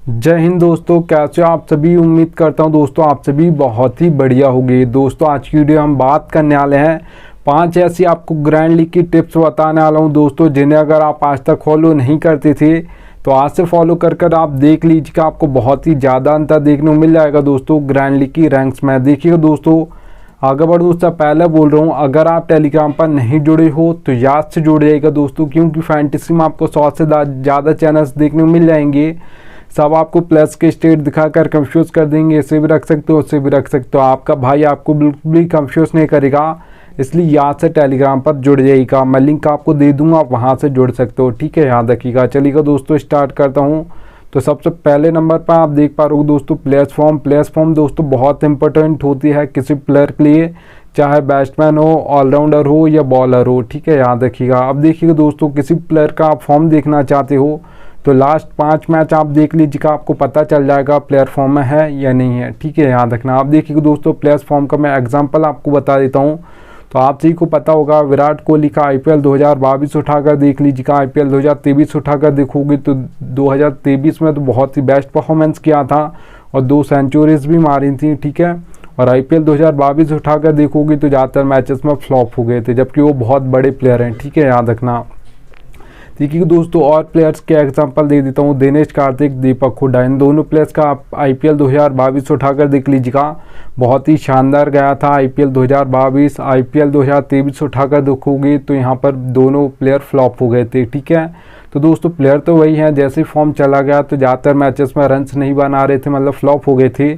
जय हिंद दोस्तों, कैसे हो आप सभी। उम्मीद करता हूं दोस्तों आप सभी बहुत ही बढ़िया होंगे। दोस्तों आज की वीडियो हम बात करने वाले हैं 5 ऐसी आपको ग्रैंड लीग की टिप्स बताने वाला हूं दोस्तों, जिन्हें अगर आप आज तक फॉलो नहीं करते थे तो आज से फॉलो कर आप देख लीजिए कि आपको बहुत ही ज़्यादा अंतर देखने को मिल जाएगा दोस्तों ग्रैंड लीग की रैंक्स में। देखिएगा दोस्तों, आगे बढ़ूँ उससे पहले बोल रहा हूँ, अगर आप टेलीग्राम पर नहीं जुड़े हो तो याद से जुड़ जाइएगा दोस्तों, क्योंकि फैंटेसी में आपको 100 से ज़्यादा चैनल्स देखने को मिल जाएंगे। सब आपको प्लस के स्टेट दिखाकर कंफ्यूज कर देंगे, इसे भी रख सकते हो उससे भी रख सकते हो। आपका भाई आपको बिल्कुल भी कंफ्यूज नहीं करेगा, इसलिए याद से टेलीग्राम पर जुड़ जाइएगा। मैं लिंक आपको दे दूंगा, आप वहां से जुड़ सकते हो, ठीक है, याद रखिएगा। चलिएगा दोस्तों स्टार्ट करता हूं। तो सबसे पहले नंबर पर आप देख पा रहे हो दोस्तों प्लेसफॉर्म दोस्तों बहुत इंपॉर्टेंट होती है किसी प्लेयर के लिए, चाहे बैट्समैन हो, ऑलराउंडर हो या बॉलर हो, ठीक है, याद रखिएगा। अब देखिएगा दोस्तों, किसी प्लेयर का आप फॉर्म देखना चाहते हो तो लास्ट 5 मैच आप देख लीजिएगा, आपको पता चल जाएगा प्लेयर फॉर्म में है या नहीं है, ठीक है, याद रखना। आप देखिएगा दोस्तों प्लेयर्स फॉर्म का मैं एग्जांपल आपको बता देता हूं। तो आप सभी को पता होगा विराट कोहली का आईपीएल 2022 उठाकर देख लीजिएगा, आईपीएल 2023 उठाकर देखोगे तो 2023 में तो बहुत ही बेस्ट परफॉर्मेंस किया था और 2 सेंचुरीज भी मारी थी, ठीक है। और आईपीएल 2022 उठाकर देखोगे तो ज़्यादातर मैचेस में फ्लॉप हो गए थे, जबकि वो बहुत बड़े प्लेयर हैं, ठीक है, याद रखना। देखिए दोस्तों और प्लेयर्स के एग्जांपल दे देता हूँ, दिनेश कार्तिक, दीपक हुड्डा, इन दोनों प्लेयर्स का आप आईपीएल 2022 उठाकर देख लीजिएगा, बहुत ही शानदार गया था आईपीएल 2022। आईपीएल 2023 उठाकर देखोगे तो यहाँ पर दोनों प्लेयर फ्लॉप हो गए थे, ठीक है। तो दोस्तों प्लेयर तो वही हैं, जैसे फॉर्म चला गया तो ज़्यादातर मैचेस में रन्स नहीं बना रहे थे, मतलब फ्लॉप हो गए थे,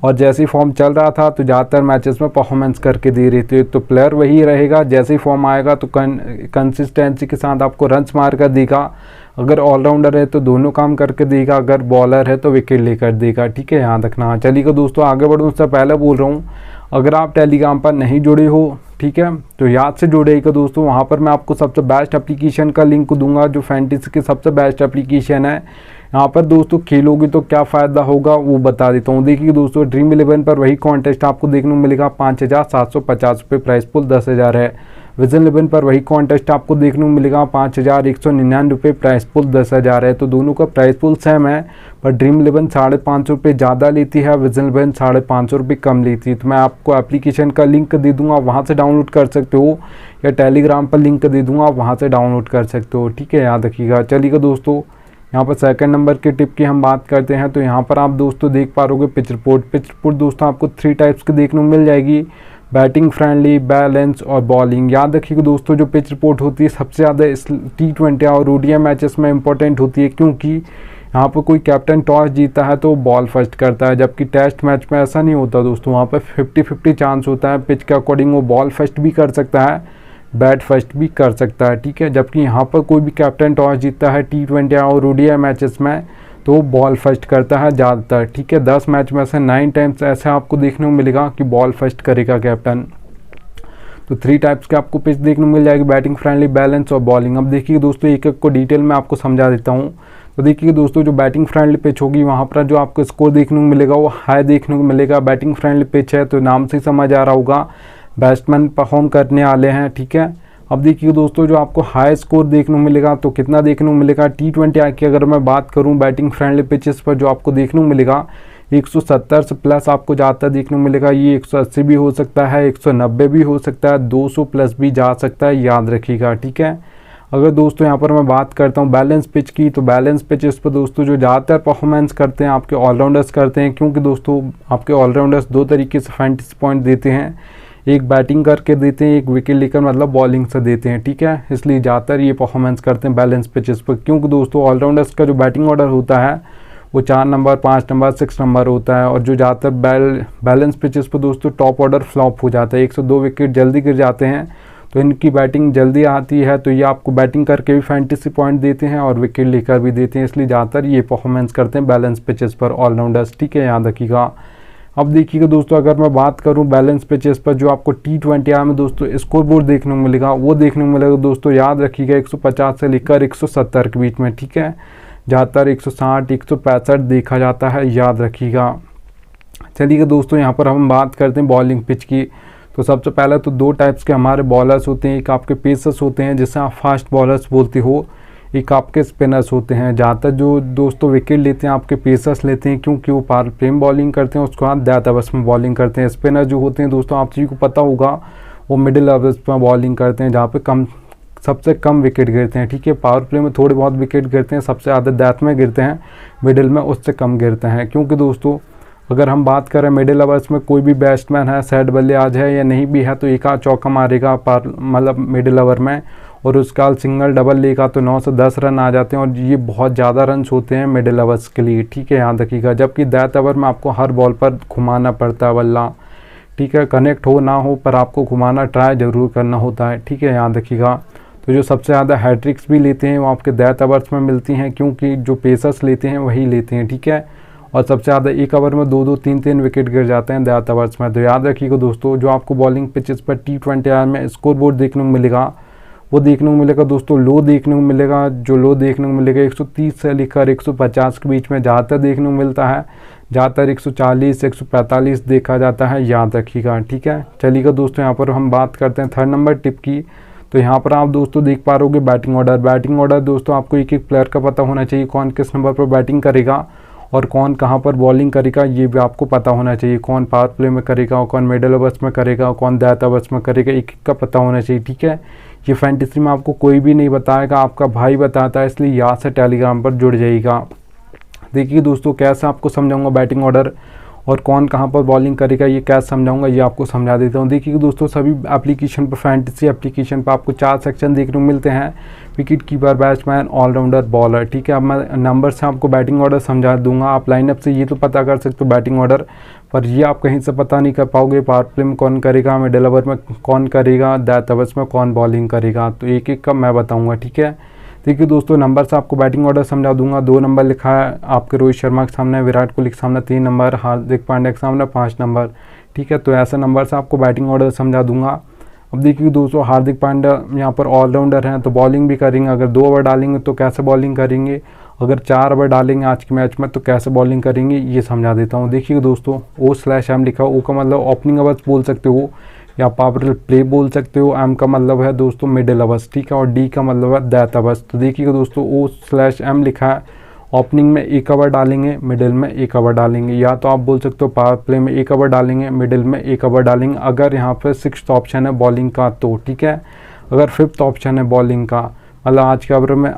और जैसे ही फॉर्म चल रहा था तो ज़्यादातर मैचेस में परफॉर्मेंस करके दे रहे थे। तो प्लेयर वही रहेगा, जैसे ही फॉर्म आएगा तो कंसिस्टेंसी के साथ आपको रन्स मार कर देगा। अगर ऑलराउंडर है तो दोनों काम करके देगा, अगर बॉलर है तो विकेट लेकर देगा, ठीक है, याद रखना। चलिएगा दोस्तों आगे बढ़ूँ उससे पहले बोल रहा हूँ, अगर आप टेलीग्राम पर नहीं जुड़े हो, ठीक है, तो याद से जुड़ेगा दोस्तों। वहाँ पर मैं आपको सबसे बेस्ट एप्लीकेशन का लिंक दूंगा, जो फैंटेसी की सबसे बेस्ट एप्लीकेशन है। यहाँ पर दोस्तों खेलोगे तो क्या फ़ायदा होगा वो बता देता हूँ। देखिए दोस्तों ड्रीम 11 पर वही कॉन्टेस्ट आपको देखने को मिलेगा, 5750 रुपये प्राइस पुल 10,000 है। विजन 11 पर वही कॉन्टेस्ट आपको देखने को मिलेगा, 5199 रुपये प्राइस पुल 10,000 है। तो दोनों का प्राइस पुल सेम है, पर ड्रीम 11 550 रुपये ज़्यादा लेती है, विजन 11 550 रुपये कम लेती है। तो मैं आपको एप्लीकेशन का लिंक दे दूंगा, वहाँ से डाउनलोड कर सकते हो, या टेलीग्राम पर लिंक दे दूंगा, वहाँ से डाउनलोड कर सकते हो, ठीक है, याद रखिएगा। चलिएगा दोस्तों यहाँ पर सेकंड नंबर के टिप की हम बात करते हैं। तो यहाँ पर आप दोस्तों देख पा रहोगे पिच रिपोर्ट दोस्तों आपको 3 टाइप्स की देखने को मिल जाएगी, बैटिंग फ्रेंडली, बैलेंस और बॉलिंग। याद रखिएगा दोस्तों जो पिच रिपोर्ट होती है सबसे ज़्यादा इस T20 और ODI मैचेस में इंपॉर्टेंट होती है, क्योंकि यहाँ पर कोई कैप्टन टॉस जीता है तो बॉल फर्स्ट करता है, जबकि टेस्ट मैच में ऐसा नहीं होता दोस्तों। वहाँ पर 50-50 चांस होता है, पिच के अकॉर्डिंग वो बॉल फर्स्ट भी कर सकता है, बैट फर्स्ट भी कर सकता है, ठीक है। जबकि यहाँ पर कोई भी कैप्टन टॉस जीतता है T20 और ODI मैचेस में तो बॉल फर्स्ट करता है ज़्यादातर, ठीक है। 10 मैच में से 9 टाइम्स ऐसा आपको देखने को मिलेगा कि बॉल फर्स्ट करेगा कैप्टन। तो 3 टाइप्स के आपको पिच देखने को मिल जाएगी, बैटिंग फ्रेंडली, बैलेंस और बॉलिंग। अब देखिए दोस्तों एक एक को डिटेल में आपको समझा देता हूँ। तो देखिए दोस्तों जो बैटिंग फ्रेंडली पिच होगी वहाँ पर जो आपको स्कोर देखने को मिलेगा वो हाई देखने को मिलेगा। बैटिंग फ्रेंडली पिच है तो नाम से ही समझ आ रहा होगा बैट्समैन परफॉर्म करने वाले हैं, ठीक है। अब देखिए दोस्तों जो आपको हाई स्कोर देखने को मिलेगा तो कितना देखने को मिलेगा, T20 की अगर मैं बात करूं बैटिंग फ्रेंडली पिचेस पर जो आपको देखने को मिलेगा 170 से प्लस आपको ज़्यादा देखने को मिलेगा। ये 180 भी हो सकता है, 190 भी हो सकता है, 200 प्लस भी जा सकता है, याद रखिएगा, ठीक है। अगर दोस्तों यहाँ पर मैं बात करता हूँ बैलेंस पिच की, तो बैलेंस पिचेस पर दोस्तों जो ज़्यादातर परफॉर्मेंस करते हैं आपके ऑलराउंडर्स करते हैं, क्योंकि दोस्तों आपके ऑलराउंडर्स 2 तरीके से फैंटेसी पॉइंट देते हैं, एक बैटिंग करके देते हैं, एक विकेट लेकर मतलब बॉलिंग से देते हैं, ठीक है। इसलिए ज़्यादातर ये परफॉर्मेंस करते हैं बैलेंस पिचेस पर, क्योंकि दोस्तों ऑलराउंडर्स का जो बैटिंग ऑर्डर होता है वो 4 नंबर, 5 नंबर, 6 नंबर होता है, और जो ज़्यादातर बैलेंस पिचेस पर दोस्तों टॉप ऑर्डर फ्लॉप हो जाता है, 102 विकेट जल्दी गिर जाते हैं, तो इनकी बैटिंग जल्दी आती है, तो ये आपको बैटिंग करके भी फैंटेसी पॉइंट देते हैं और विकेट लेकर भी देते हैं, इसलिए ज़्यादातर ये परफॉर्मेंस करते हैं बैलेंस पिचेस पर ऑलराउंडर्स, ठीक है, याद रखिएगा। अब देखिएगा दोस्तों अगर मैं बात करूं बैलेंस पिचेस पर जो आपको T20 में दोस्तों स्कोर बोर्ड देखने को मिलेगा, वो देखने को मिलेगा दोस्तों, याद रखिएगा 150 से लेकर 170 के बीच में, ठीक है। ज़्यादातर 160, 165 देखा जाता है, याद रखिएगा। चलिएगा दोस्तों यहाँ पर हम बात करते हैं बॉलिंग पिच की। तो सबसे पहले तो 2 टाइप्स के हमारे बॉलर्स होते हैं, एक आपके पेसर्स होते हैं जिसे आप फास्ट बॉलर्स बोलते हो, एक आपके स्पिनर्स होते हैं। ज़्यादातर जो दोस्तों विकेट लेते हैं आपके पेसर्स लेते हैं, क्योंकि वो पावर प्ले में बॉलिंग करते हैं, उसके बाद डेथ ओवर्स में बॉलिंग करते हैं। स्पिनर जो होते हैं दोस्तों आप सभी को पता होगा वो मिडिल ओवर्स में बॉलिंग करते हैं, जहाँ पे सबसे कम विकेट गिरते हैं। ठीक है, पावर प्ले में थोड़े बहुत विकेट गिरते हैं, सबसे ज़्यादा डेथ में गिरते हैं, मिडिल में उससे कम गिरते हैं। क्योंकि दोस्तों अगर हम बात करें मिडिल ओवर्स में कोई भी बैट्समैन है, सेट बल्लेबाज है या नहीं भी है, तो एक आध चौका मारेगा मतलब मिडिल ओवर में, और उसका सिंगल डबल लेगा तो 9 से 10 रन आ जाते हैं, और ये बहुत ज़्यादा रन होते हैं मिडिल ओवर्स के लिए। ठीक है, याद रखिएगा। जबकि डेथ ओवर में आपको हर बॉल पर घुमाना पड़ता है बल्ला। ठीक है, कनेक्ट हो ना हो पर आपको घुमाना ट्राई ज़रूर करना होता है। ठीक है, याद रखिएगा। तो जो सबसे ज़्यादा हैट्रिक्स भी लेते हैं वो आपके डेथ ओवर्स में मिलती हैं, क्योंकि जो पेसर्स लेते हैं वही लेते हैं। ठीक है, और सबसे ज़्यादा एक ओवर में 2-2 3-3 विकेट गिर जाते हैं डेथ ओवर्स में। तो याद रखिएगा दोस्तों, जो आपको बॉलिंग पिचेस पर T20 में स्कोर बोर्ड देखने को मिलेगा, वो देखने को मिलेगा दोस्तों लो देखने को मिलेगा। जो लो देखने को मिलेगा 130 से लेकर 150 के बीच में ज़्यादातर देखने को मिलता है, ज़्यादातर 140 145 देखा जाता है, याद रखिएगा। ठीक है, चलिएगा दोस्तों, यहाँ पर हम बात करते हैं 3rd नंबर टिप की। तो यहाँ पर आप दोस्तों देख पा रहे बैटिंग ऑर्डर। बैटिंग ऑर्डर दोस्तों आपको एक एक प्लेयर का पता होना चाहिए, कौन किस नंबर पर बैटिंग करेगा और कौन कहाँ पर बॉलिंग करेगा, ये भी आपको पता होना चाहिए। कौन पावर प्ले में करेगा, कौन मिडिल ओवर्स में करेगा, कौन डेथ ओवर्स में करेगा, एक एक का पता होना चाहिए। ठीक है, ये फैंटेसी में आपको कोई भी नहीं बताएगा, आपका भाई बताता है, इसलिए यहाँ से टेलीग्राम पर जुड़ जाइएगा। देखिए दोस्तों, कैसे आपको समझाऊंगा बैटिंग ऑर्डर और कौन कहाँ पर बॉलिंग करेगा, ये कैसे समझाऊंगा ये आपको समझा देता हूँ। देखिए दोस्तों, सभी एप्लीकेशन पर, फैंटेसी एप्लीकेशन पर आपको 4 सेक्शन देखने को मिलते हैं, wicket keeper, batsman, allrounder, bowler. ठीक है, अब मैं नंबर से आपको बैटिंग ऑर्डर समझा दूंगा। आप लाइनअप से ये तो पता कर सकते हो बैटिंग ऑर्डर, पर ये आप कहीं से पता नहीं कर पाओगे। पावर प्ले में कौन करेगा, मिडिल ओवर में कौन करेगा, डेथ ओवर्स में कौन बॉलिंग करेगा, तो एक एक का मैं बताऊँगा। ठीक है, देखिए दोस्तों, नंबर से आपको बैटिंग ऑर्डर समझा दूंगा। 2 नंबर लिखा है आपके रोहित शर्मा के सामने, विराट कोहली के सामने 3 नंबर, हार्दिक पांड्या के सामने 5 नंबर। ठीक है, तो ऐसे नंबर से आपको बैटिंग ऑर्डर समझा दूंगा। अब देखिए दोस्तों, हार्दिक पांड्या यहाँ पर ऑलराउंडर हैं, तो बॉलिंग भी करेंगे। अगर 2 ओवर डालेंगे तो कैसे बॉलिंग करेंगे, अगर 4 ओवर डालेंगे आज के मैच में तो कैसे बॉलिंग करेंगे, ये समझा देता हूँ। देखिए दोस्तों, O/M लिखा हो, O का मतलब ओपनिंग ओवर्स बोल सकते हो या पावर प्ले बोल सकते हो, M का मतलब है दोस्तों मिडिल ओवर्स। ठीक है, और D का मतलब है डेथ ओवर्स। तो देखिएगा दोस्तों, O/M लिखा है, ओपनिंग में 1 ओवर डालेंगे, मिडिल में 1 ओवर डालेंगे, या तो आप बोल सकते हो पावर प्ले में 1 ओवर डालेंगे, मिडिल में 1 ओवर डालेंगे। अगर यहाँ पर 6th ऑप्शन है बॉलिंग का तो ठीक है, अगर 5th ऑप्शन है बॉलिंग का, मतलब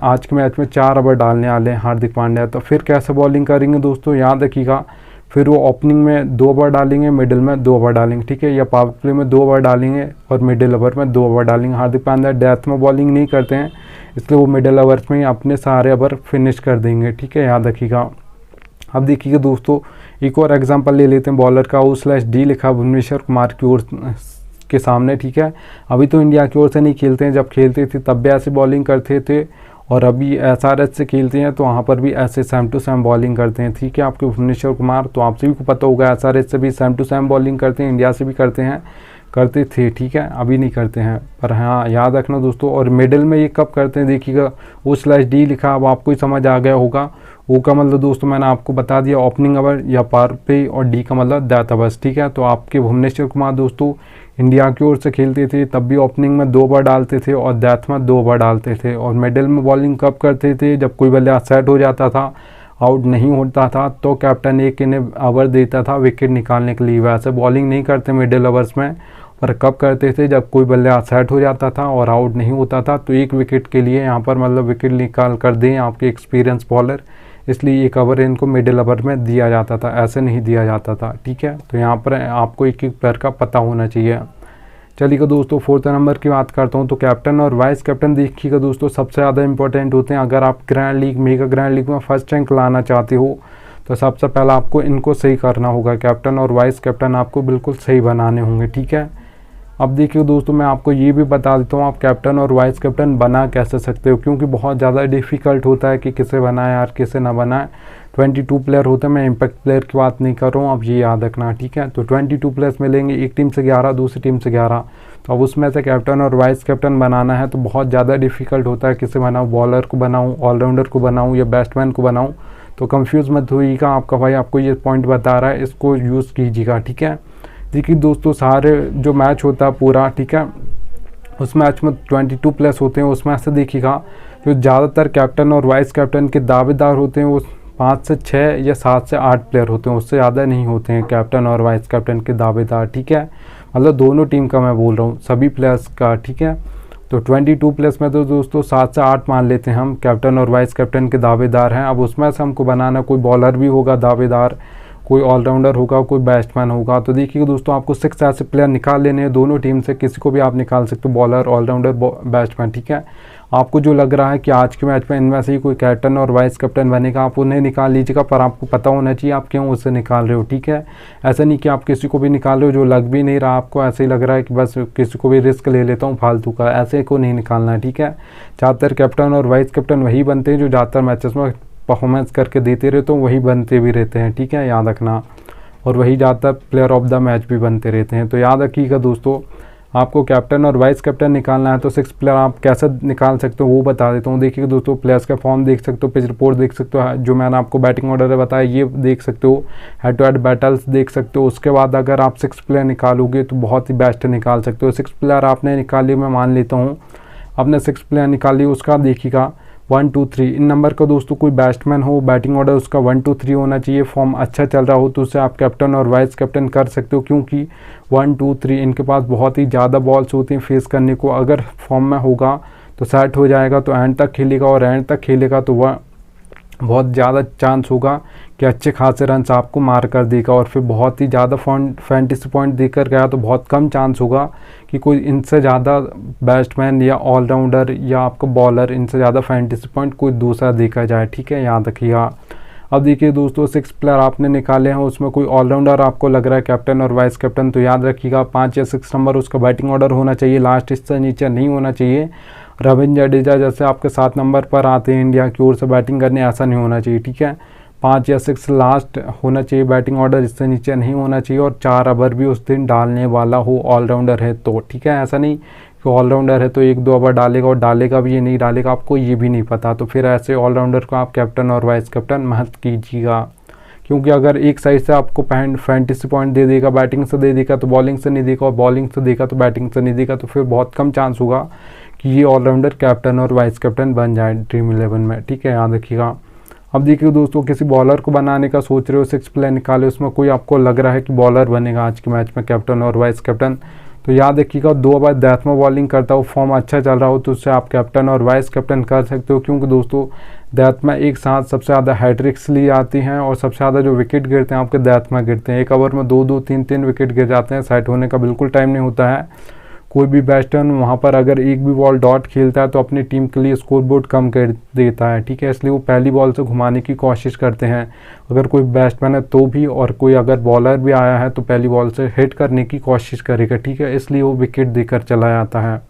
आज के मैच में 4 ओवर डालने वाले हैं हार्दिक पांड्या, तो फिर कैसे बॉलिंग करेंगे दोस्तों, याद रखिएगा। फिर वो ओपनिंग में 2 ओवर डालेंगे, मिडिल में 2 ओवर डालेंगे। ठीक है, या पावर प्ले में 2 ओवर डालेंगे और मिडिल ओवर में 2 ओवर डालेंगे। हार्दिक पांड्या डेथ में बॉलिंग नहीं करते हैं, इसलिए वो मिडिल ओवर्स में ही अपने सारे ओवर फिनिश कर देंगे। ठीक है, याद रखिएगा। अब देखिएगा दोस्तों, एक और एग्जांपल ले लेते हैं बॉलर का। O/D लिखा भुवनेश्वर कुमार की ओर के सामने। ठीक है, अभी तो इंडिया की ओर से नहीं खेलते हैं, जब खेलते थे तब भी ऐसे बॉलिंग करते थे, और अभी SRH से खेलते हैं तो वहाँ पर भी ऐसे सेम टू सेम बॉलिंग करते हैं। ठीक है, आपके भुवनेश्वर कुमार, तो आप सभी को पता होगा SRH से भी सेम टू सेम बॉलिंग करते हैं, इंडिया से भी करते थे। ठीक है, अभी नहीं करते हैं, पर हाँ याद रखना दोस्तों। और मिडिल में ये कब करते हैं, देखिएगा O/D लिखा, अब आपको ही समझ आ गया होगा। O का मतलब दोस्तों मैंने आपको बता दिया ओपनिंग ओवर या पावर प्ले, और D का मतलब डेथ ओवर्स। ठीक है, तो आपके भुवनेश्वर कुमार दोस्तों इंडिया की ओर से खेलते थे, तब भी ओपनिंग में 2 ओवर डालते थे और डेथ में 2 ओवर डालते थे। और मिडिल में बॉलिंग कब करते थे, जब कोई बल्लेबाज सेट हो जाता था, आउट नहीं होता था, तो कैप्टन एक इन्हें ओवर देता था विकेट निकालने के लिए। वैसे बॉलिंग नहीं करते मिडिल ओवर्स में, पर कब करते थे, जब कोई बल्लेबाज सेट हो जाता था और आउट नहीं होता था, तो 1 विकेट के लिए यहाँ पर मतलब विकेट निकाल कर दें आपके एक्सपीरियंस बॉलर, इसलिए 1 ओवर इनको मिडिल ओवर में दिया जाता था, ऐसे नहीं दिया जाता था। ठीक है, तो यहाँ पर आपको एक एक प्लेयर का पता होना चाहिए। चलिएगा दोस्तों, 4th नंबर की बात करता हूँ। तो कैप्टन और वाइस कैप्टन देखिएगा दोस्तों, सबसे ज़्यादा इंपॉर्टेंट होते हैं। अगर आप grand league, mega grand league में फर्स्ट रैंक लाना चाहते हो तो सबसे पहला आपको इनको सही करना होगा। कैप्टन और वाइस कैप्टन आपको बिल्कुल सही बनाने होंगे। ठीक है, अब देखिए दोस्तों, मैं आपको ये भी बता देता हूँ आप कैप्टन और वाइस कैप्टन बना कैसे सकते हो, क्योंकि बहुत ज़्यादा डिफ़िकल्ट होता है कि किसे बनाए यार किसे ना बनाए। 22 प्लेयर होते हैं, मैं इम्पैक्ट प्लेयर की बात नहीं कर रहा हूँ, अब ये याद रखना। ठीक है, तो 22 प्लेयर्स मिलेंगे, एक टीम से 11, दूसरी टीम से 11, तो अब उसमें से कैप्टन और वाइस कैप्टन बनाना है तो बहुत ज़्यादा डिफ़िकल्ट होता है। किसे बनाऊँ, बॉलर को बनाऊँ, ऑलराउंडर को बनाऊँ या बैट्समैन को बनाऊँ, तो कंफ्यूज मत होइएगा। आपका भाई आपको ये पॉइंट बता रहा है, इसको यूज़ कीजिएगा। ठीक है, देखिए दोस्तों, सारे जो मैच होता है पूरा, ठीक है, उस मैच में 22 प्लेयर्स होते हैं, उसमें से देखिएगा जो ज़्यादातर कैप्टन और वाइस कैप्टन के दावेदार होते हैं वो 5 से 6 या 7 से 8 प्लेयर होते हैं, उससे ज़्यादा नहीं होते हैं कैप्टन और वाइस कैप्टन के दावेदार, ठीक है। मतलब दोनों टीम का मैं बोल रहा हूँ, सभी प्लेयर्स का, ठीक है। तो 22 प्लेयर्स में तो दोस्तों 7 से 8 मान लेते हैं हम कैप्टन और वाइस कैप्टन के दावेदार हैं। अब उसमें से हमको बनाना, कोई बॉलर भी होगा दावेदार, कोई ऑलराउंडर होगा, कोई बैट्समैन होगा। तो देखिए दोस्तों, आपको 6 ऐसे प्लेयर निकाल लेने हैं दोनों टीम से, किसी को भी आप निकाल सकते हो, बॉलर, ऑलराउंडर, बैट्समैन, ठीक है। आपको जो लग रहा है कि आज के मैच में इनमें से ही कोई कैप्टन और वाइस कैप्टन बनेगा, आप उन्हें निकाल लीजिएगा, पर आपको पता होना चाहिए आप क्यों उससे निकाल रहे हो, ठीक है। ऐसा नहीं कि आप किसी को भी निकाल रहे हो जो लग भी नहीं रहा, आपको ऐसे ही लग रहा है कि बस किसी को भी रिस्क ले लेता हूँ फालतू का, ऐसे को नहीं निकालना है, ठीक है। ज़्यादातर कैप्टन और वाइस कैप्टन वही बनते हैं जो ज़्यादातर मैचेस में परफॉर्मेंस करके देते रहते हैं, वही बनते भी रहते हैं, ठीक है, याद रखना। और वही ज़्यादातर प्लेयर ऑफ द मैच भी बनते रहते हैं। तो याद रखिएगा दोस्तों, आपको कैप्टन और वाइस कैप्टन निकालना है तो 6 प्लेयर आप कैसे निकाल सकते हो वो बता देता हूँ। देखिए दोस्तों, प्लेयर्स का फॉर्म देख सकते हो, पिच रिपोर्ट देख सकते हो, जो मैंने आपको बैटिंग ऑर्डर बताया ये देख सकते हो, हेड टू हेड बैटल्स देख सकते हो। उसके बाद अगर आप 6 प्लेयर निकालोगे तो बहुत ही बेस्ट निकाल सकते हो। 6 प्लेयर आपने निकाली, मैं मान लेता हूँ आपने 6 प्लेयर निकाली, उसका देखिएगा 1 2 3 इन नंबर का दोस्तों कोई बैट्समैन हो, बैटिंग ऑर्डर उसका 1 2 3 होना चाहिए। फॉर्म अच्छा चल रहा हो तो उससे आप कैप्टन और वाइस कैप्टन कर सकते हो, क्योंकि 1 2 3 इनके पास बहुत ही ज़्यादा बॉल्स होती हैं फेस करने को। अगर फॉर्म में होगा तो सेट हो जाएगा तो एंड तक खेलेगा, और एंड तक खेलेगा तो वह बहुत ज़्यादा चांस होगा कि अच्छे खासे रन्स आपको मार कर देगा। और फिर बहुत ही ज़्यादा फैंटेसी पॉइंट देकर गया तो बहुत कम चांस होगा कि कोई इनसे ज़्यादा बैट्समैन या ऑलराउंडर या आपका बॉलर इनसे ज़्यादा फैंटेसी पॉइंट कोई दूसरा देखा जाए, ठीक है, याद रखिएगा। अब देखिए दोस्तों, 6 प्लेयर आपने निकाले हैं, उसमें कोई ऑलराउंडर आपको लग रहा है कैप्टन और वाइस कैप्टन, तो याद रखिएगा 5 या 6 नंबर उसका बैटिंग ऑर्डर होना चाहिए, लास्ट इससे नीचे नहीं होना चाहिए। रविंद्र जडेजा जैसे आपके 7 नंबर पर आते हैं इंडिया की ओर से बैटिंग करने, ऐसा नहीं होना चाहिए, ठीक है। 5 या 6 लास्ट होना चाहिए बैटिंग ऑर्डर, इससे नीचे नहीं होना चाहिए। और 4 ओवर भी उस दिन डालने वाला हो ऑलराउंडर है तो, ठीक है। ऐसा नहीं कि ऑलराउंडर है तो 1-2 ओवर डालेगा और डालेगा भी ये नहीं डालेगा, आपको ये भी नहीं पता, तो फिर ऐसे ऑलराउंडर को आप कैप्टन और वाइस कैप्टन मत कीजिएगा। क्योंकि अगर एक साइड से आपको फैंटेसी पॉइंट दे देगा, बैटिंग से दे देगा तो बॉलिंग से नहीं देगा, और बॉलिंग से देगा तो बैटिंग से नहीं देगा, तो फिर बहुत कम चांस होगा कि ये ऑलराउंडर कैप्टन और वाइस कैप्टन बन जाए ड्रीम 11 में, ठीक है, याद रखिएगा। अब देखिए दोस्तों, किसी बॉलर को बनाने का सोच रहे हो, 6 प्लेयर निकाले, उसमें कोई आपको लग रहा है कि बॉलर बनेगा आज के मैच में कैप्टन और वाइस कैप्टन, तो याद रखिएगा 2 ओवर डेथ में बॉलिंग करता हो, फॉर्म अच्छा चल रहा हो तो उससे आप कैप्टन और वाइस कैप्टन कर सकते हो। क्योंकि दोस्तों डेथ में एक साथ सबसे ज़्यादा हैट्रिक्स ली जाती हैं, और सबसे ज़्यादा जो विकेट गिरते हैं आपके डेथ में गिरते हैं। एक ओवर में 2-2 3-3 विकेट गिर जाते हैं, सेट होने का बिल्कुल टाइम नहीं होता है। कोई भी बैट्समैन वहाँ पर अगर एक भी बॉल डॉट खेलता है तो अपनी टीम के लिए स्कोर बोर्ड कम कर देता है, ठीक है, इसलिए वो पहली बॉल से घुमाने की कोशिश करते हैं अगर कोई बैट्समैन है तो भी, और कोई अगर बॉलर भी आया है तो पहली बॉल से हिट करने की कोशिश करेगा, ठीक है, इसलिए वो विकेट देकर चला जाता है।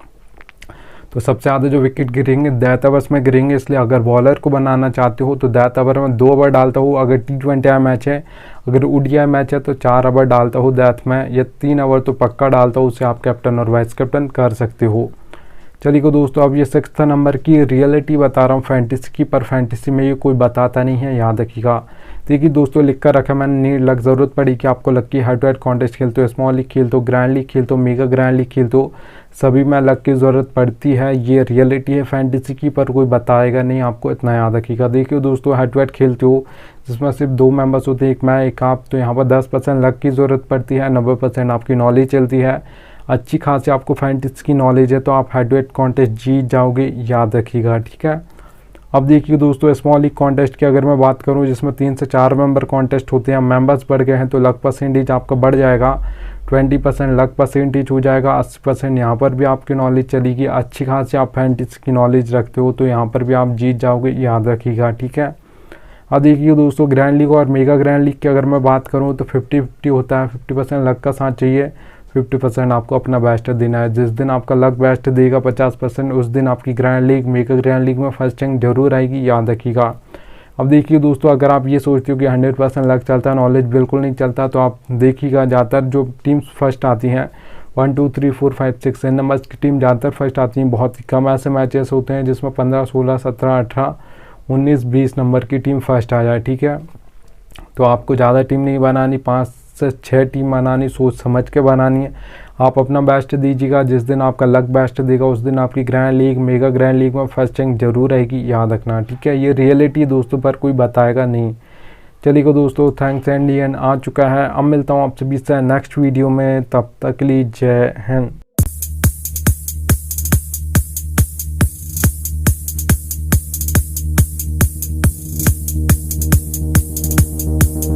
तो सबसे ज़्यादा जो विकेट गिरेंगे डेथ ओवर्स में गिरेंगे, इसलिए अगर बॉलर को बनाना चाहते हो तो डेथ ओवर में 2 ओवर डालता हो। अगर T20 मैच है, अगर ODI मैच है तो 4 ओवर डालता हो डेथ में, या 3 ओवर तो पक्का डालता हो, उससे आप कैप्टन और वाइस कैप्टन कर सकते हो। चलिए दोस्तों, अब ये 6 नंबर की रियलिटी बता रहा हूँ फैंटेसी की, पर फैंटेसी में ये कोई बताता नहीं है, याद रखिएगा। देखिए दोस्तों, लिख कर रखा मैंने, नीड लग ज़रूरत पड़ी कि आपको लग की हेड टू हेड कॉन्टेस्ट खेलते हो, स्मॉल लीग खेलते हो, ग्रैंड लीग खेलते हो, मेगा ग्रैंड लीग खेलते हो, सभी में लग की ज़रूरत पड़ती है। ये रियलिटी है फैंटेसी की, पर कोई बताएगा नहीं आपको, इतना याद रखिएगा। देखिए दोस्तों, हेड टू हेड खेलते हो जिसमें सिर्फ 2 मेंबर्स होते हैं, एक मैं एक आप, तो यहाँ पर 10% लग की ज़रूरत पड़ती है, 90% आपकी नॉलेज चलती है। अच्छी खासी आपको फैंटेसी की नॉलेज है तो आप हेड टू हेड कॉन्टेस्ट जीत जाओगे, याद रखिएगा, ठीक है। अब देखिए दोस्तों, स्मॉल लीग कॉन्टेस्ट की अगर मैं बात करूं जिसमें 3 से 4 मेंबर कॉन्टेस्ट होते हैं, मेंबर्स बढ़ गए हैं तो लक परसेंटेज आपका बढ़ जाएगा, 20% लक परसेंटेज हो जाएगा, 80% यहाँ पर भी आपकी नॉलेज चलेगी। अच्छी खासी आप फैंटेसी की नॉलेज रखते हो तो यहाँ पर भी आप जीत जाओगे, याद रखिएगा, ठीक है। अब देखिए दोस्तों, ग्रैंड लीग और मेगा ग्रैंड लीग की अगर मैं बात करूँ तो 50-50 होता है, 50% लक का साथ चाहिए, 50% आपको अपना बेस्ट देना है। जिस दिन आपका लक बेस्ट देगा 50%, उस दिन आपकी grand league mega grand league में फर्स्ट रैंक जरूर आएगी, याद रखिएगा। अब देखिए दोस्तों, अगर आप ये सोचते हो कि 100% लक चलता है, नॉलेज बिल्कुल नहीं चलता, तो आप देखिएगा ज़्यादातर जो टीम्स फर्स्ट आती हैं 1 2 3 4 5 6 इन नंबर्स की टीम ज़्यादातर फर्स्ट आती हैं। बहुत ही कम ऐसे मैचेस होते हैं जिसमें 15 16 17 18 19 20 नंबर की टीम फर्स्ट आ जाए, ठीक है। तो आपको ज़्यादा टीम नहीं बनानी, 5 से 6 टीम बनानी, सोच समझ के बनानी है। आप अपना बेस्ट दीजिएगा, जिस दिन आपका लक बेस्ट देगा उस दिन आपकी grand league, mega grand league में फर्स्ट रैंक जरूर रहेगी, याद रखना, ठीक है। ये रियलिटी दोस्तों, पर कोई बताएगा नहीं। चलिए दोस्तों, थैंक्स एंड आ चुका है। अब मिलता हूँ आप सभी से नेक्स्ट वीडियो में, तब तक के लिए जय हिंद।